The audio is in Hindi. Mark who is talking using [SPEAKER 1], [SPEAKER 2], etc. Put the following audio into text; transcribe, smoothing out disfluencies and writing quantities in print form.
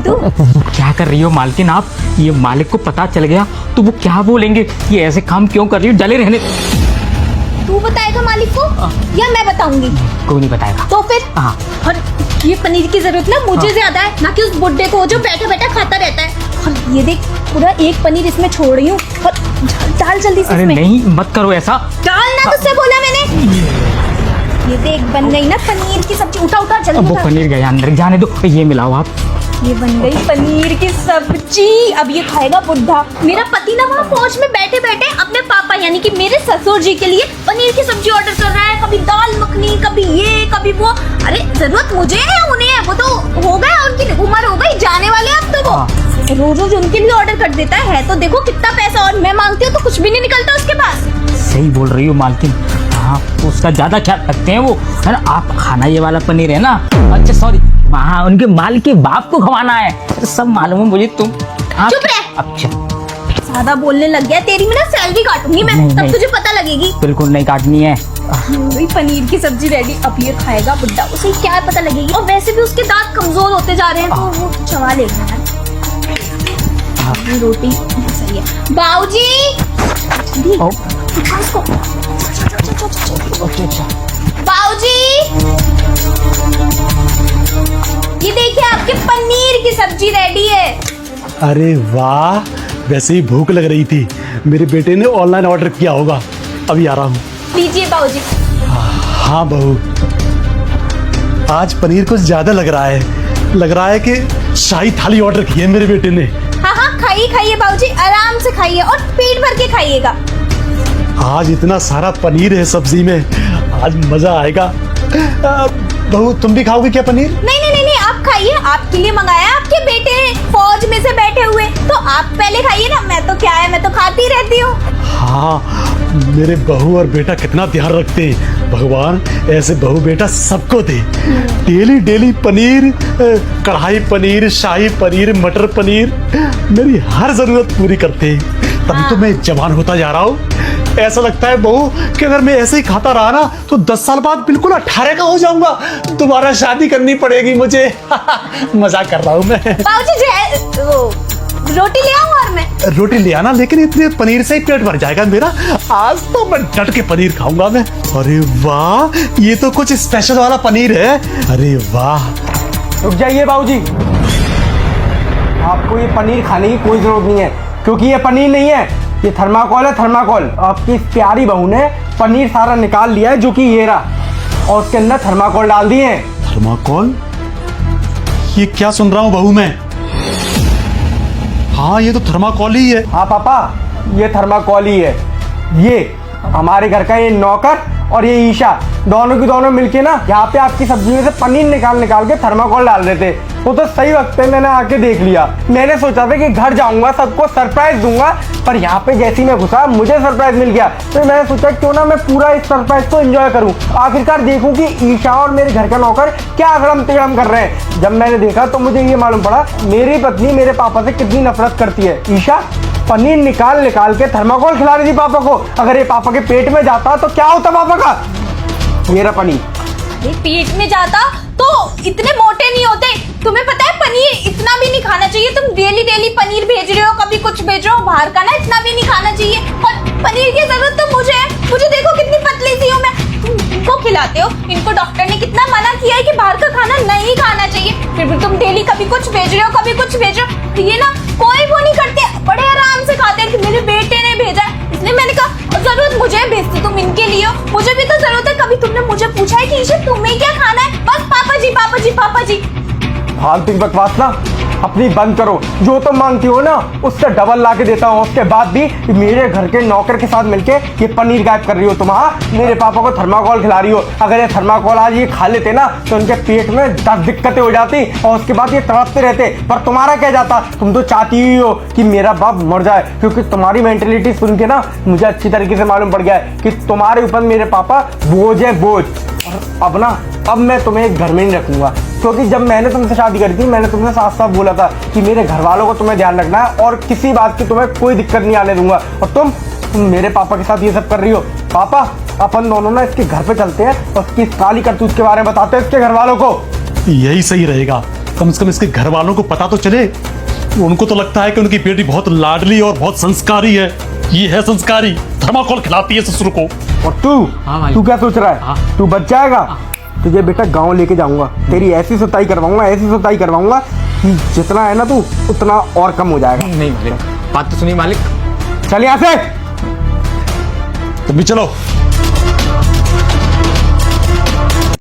[SPEAKER 1] तू?
[SPEAKER 2] क्या कर रही हो मालकिन आप? ये मालिक को पता चल गया तो वो क्या बोलेंगे? ये ऐसे काम क्यों कर रही हो? डले रहने।
[SPEAKER 1] तू बताएगा मालिक को या मैं बताऊंगी?
[SPEAKER 2] कोई नहीं बताएगा।
[SPEAKER 1] तो फिर
[SPEAKER 2] हाँ।
[SPEAKER 1] और ये पनीर की जरूरत ना मुझे ज्यादा है, ना कि उस बुड्ढे को जो बैठा बैठा खाता रहता है। और ये देख, पूरा एक पनीर इसमें छोड़ रही हूँ और डाल जल्दी से
[SPEAKER 2] अरे
[SPEAKER 1] इसमें।
[SPEAKER 2] नहीं, मत करो ऐसा।
[SPEAKER 1] डाल ना, तुझसे बोला मैंने। ये देख बन गई ना पनीर की सब्जी। उठा उठा जल्दी
[SPEAKER 2] अब वो
[SPEAKER 1] उठा।
[SPEAKER 2] पनीर गया अंदर, जाने दो। ये मिलाओ आप।
[SPEAKER 1] ये बन गई पनीर की सब्जी। अब ये खाएगा बुड्ढा। मेरा पति ना वहाँ फौज में बैठे बैठे अपने पापा यानी कि मेरे ससुर जी के लिए पनीर की सब्जी ऑर्डर कर रहा है। कभी दाल मखनी, कभी ये कभी वो। अरे जरूरत मुझे है उन्हें है, वो तो हो गया, उनकी उम्र हो गई, जाने वाले अब तो वो रोज रोज उनके लिए ऑर्डर कर देता है। तो देखो कितना पैसा, और मैं मांगती हूँ तो कुछ भी नहीं निकलता उसके पास।
[SPEAKER 2] सही बोल रही हो मालकिन। हाँ, उसका ज्यादा ख्याल रखते हैं वो, है ना। आप खाना ये वाला पनीर है ना। अच्छा सॉरी, वहाँ उनके माल के बाप को खवाना है। तो सब मालूम है मुझे। तुम
[SPEAKER 1] चुप रह।
[SPEAKER 2] अच्छा,
[SPEAKER 1] ज्यादा बोलने लग गया। तेरी में ना सैलरी काटूंगी मैं,
[SPEAKER 2] नहीं,
[SPEAKER 1] तब
[SPEAKER 2] नहीं।
[SPEAKER 1] तुझे पता लगेगी।
[SPEAKER 2] बिल्कुल नहीं काटनी है।
[SPEAKER 1] वही पनीर की सब्जी रेडी। अब ये खाएगा बुड्ढा, उसे क्या पता लगेगी। और वैसे भी उसके दांत कमजोर होते जा रहे हैं, तो वो चबा लेगा यार। ये रोटी सही है। बाऊजी
[SPEAKER 2] ओ,
[SPEAKER 1] उसको।
[SPEAKER 2] अच्छा।
[SPEAKER 1] बाऊजी, ये देखिए आपके पनीर की सब्जी रेडी है।
[SPEAKER 3] अरे वाह, वैसे ही भूख लग रही थी। मेरे बेटे ने ऑनलाइन ऑर्डर किया होगा, अभी आ रहा हूँ।
[SPEAKER 1] लीजिए बाऊजी।
[SPEAKER 3] हाँ बहू, आज पनीर कुछ ज्यादा लग रहा है। लग रहा है कि शाही थाली ऑर्डर की है मेरे बेटे ने।
[SPEAKER 1] हाँ हाँ, खाइए खाइए बाऊजी, आराम से खाइए और पेट भर के खाइएगा।
[SPEAKER 3] आज इतना सारा पनीर है सब्जी में, आज मजा आएगा। बहू तुम भी खाओगे क्या पनीर?
[SPEAKER 1] नहीं नहीं नहीं नहीं, आप खाइए। आपके लिए मंगाया, आपके बेटे फौज में से बैठे हुए, तो आप पहले खाइए ना। मैं तो क्या है, मैं तो खाती रहती हूँ।
[SPEAKER 3] हाँ, मेरे बहू और बेटा कितना ध्यान रखते हैं। भगवान ऐसे बहू बेटा सबको दे। डेली डेली पनीर, कढ़ाई पनीर, शाही पनीर, मटर पनीर, मेरी हर जरूरत पूरी करते हैं। तभी तो मैं जवान होता जा रहा हूँ। ऐसा लगता है बहू कि अगर मैं ऐसे ही खाता रहा ना तो 10 साल बाद बिल्कुल 18 का हो जाऊंगा। दोबारा शादी करनी पड़ेगी मुझे। मजाक कर रहा हूँ मैं।
[SPEAKER 1] बाबूजी रोटी ले आऊं? और मैं
[SPEAKER 3] रोटी ले आना, लेकिन इतने पनीर से ही पेट भर जाएगा मेरा। आज तो मैं डट के पनीर खाऊंगा मैं। अरे वाह, ये तो कुछ स्पेशल वाला पनीर है। अरे वाह।
[SPEAKER 4] रुक जाइए बाबूजी, आपको ये पनीर खाने की कोई जरूरत नहीं है, क्योंकि ये पनीर नहीं है, ये थर्माकोल है। थर्माकोल। आपकी इस प्यारी बहू ने पनीर सारा निकाल लिया है, जो कि ये रहा, और उसके अंदर थर्माकोल डाल दिए हैं।
[SPEAKER 3] थर्माकोल? ये क्या सुन रहा हूँ बहू मैं? हाँ, ये तो थर्माकोल ही है।
[SPEAKER 4] हाँ पापा, ये थर्माकोल ही है। ये हमारे घर का ये नौकर और ये ईशा, दोनों की दोनों मिलके ना यहाँ पे आपकी सब्जी में से पनीर निकाल निकाल के थर्माकोल डाल रहे थे। वो तो सही वक्त पे मैंने आके देख लिया। मैंने सोचा था कि घर जाऊंगा, सबको सरप्राइज दूंगा, पर यहाँ पे जैसे ही मैं घुसा मुझे सरप्राइज मिल गया। तो मैंने सोचा क्यों ना मैं पूरा इस सरप्राइज को एंजॉय करूँ, आखिरकार देखूं कि ईशा और मेरे घर का नौकर क्या अगड़म तिगड़म कर रहे हैं। जब मैंने देखा तो मुझे ये मालूम पड़ा मेरी पत्नी मेरे पापा से कितनी नफरत करती है। ईशा पनीर निकाल निकाल के थर्माकोल खिला रही थी पापा को। अगर ये पापा के पेट में जाता तो क्या होता पापा का? मेरा पनीर
[SPEAKER 1] पेट में जाता तो इतने मोटे नहीं होते। तुम्हें पता है पनीर इतना भी नहीं खाना चाहिए। तुम डेली डेली पनीर भेज रहे हो, कभी कुछ भेज रहे हो बाहर का ना, इतना भी नहीं खाना चाहिए। और पनीर की जरूरत तो मुझे है। मुझे देखो कितनी पतली सी हूँ मैं, तुम इनको खिलाते हो। इनको डॉक्टर ने कितना मना किया है कि बाहर का खाना नहीं खाना चाहिए, फिर भी तुम डेली कभी कुछ भेज रहे हो, कभी कुछ भेज रहे हो। ये ना कोई वो नहीं करते, बड़े आराम से खाते हैं कि मेरे बेटे ने भेजा है। इसलिए मैंने कहा जरूरत मुझे भेजते तुम इनके लिए हो, मुझे भी तो जरूरत है। कभी तुमने मुझे पूछा है कि ईशा तुम्हें क्या खाना है? बस पापा जी पापा जी पापा जी।
[SPEAKER 4] फालतू की बकवास ना अपनी बंद करो। जो तुम मांगती हो ना उससे डबल ला के देता हूँ। उसके बाद भी मेरे घर के नौकर के साथ मिलके ये पनीर गायब कर रही हो तुम। हाँ, मेरे पापा को थर्माकोल खिला रही हो। अगर ये थर्माकोल आज ये खा लेते ना तो उनके पेट में 10 दिक्कतें हो जाती और उसके बाद ये तड़पते रहते। पर तुम्हारा क्या जाता? तुम तो चाहती ही हो कि मेरा बाप मर जाए, क्योंकि तुम्हारी मेंटेलिटी सुन के ना मुझे अच्छी तरीके से मालूम पड़ गया है कि तुम्हारे ऊपर मेरे पापा बोझ है, बोझ। और अब मैं तुम्हें एक घर में नहीं रखूंगा, क्योंकि जब मैंने तुमसे शादी करी थी मैंने तुमसे साफ साफ बोला था कि मेरे घर वालों को तुम्हें ध्यान रखना है और किसी बात की तुम्हें कोई दिक्कत नहीं आने दूंगा। और तुम मेरे पापा के साथ ये सब कर रही हो। पापा, अपन दोनों ना इसके घर पे चलते हैं और उसकी काली करतूत के बारे में बताते हैं इसके घर वालों को।
[SPEAKER 3] यही सही रहेगा। कम से कम इसके घर वालों को पता तो चले। उनको तो लगता है कि उनकी बेटी बहुत लाडली और बहुत संस्कारी है। ये है संस्कारी, थर्माकोल खिलाती है ससुर को।
[SPEAKER 4] और तू
[SPEAKER 2] हाँ भाई।
[SPEAKER 4] तू क्या सोच रहा है?
[SPEAKER 2] हाँ।
[SPEAKER 4] तू बच जाएगा। तुझे बेटा गांव लेके जाऊंगा, तेरी ऐसी सुताई करवाऊंगा, ऐसी सुताई करवाऊंगा कि जितना है ना तू उतना और कम हो जाएगा।
[SPEAKER 2] नहीं मालिक, बात तो सुनिए मालिक।
[SPEAKER 4] चल यहाँ से।
[SPEAKER 3] तुम भी चलो।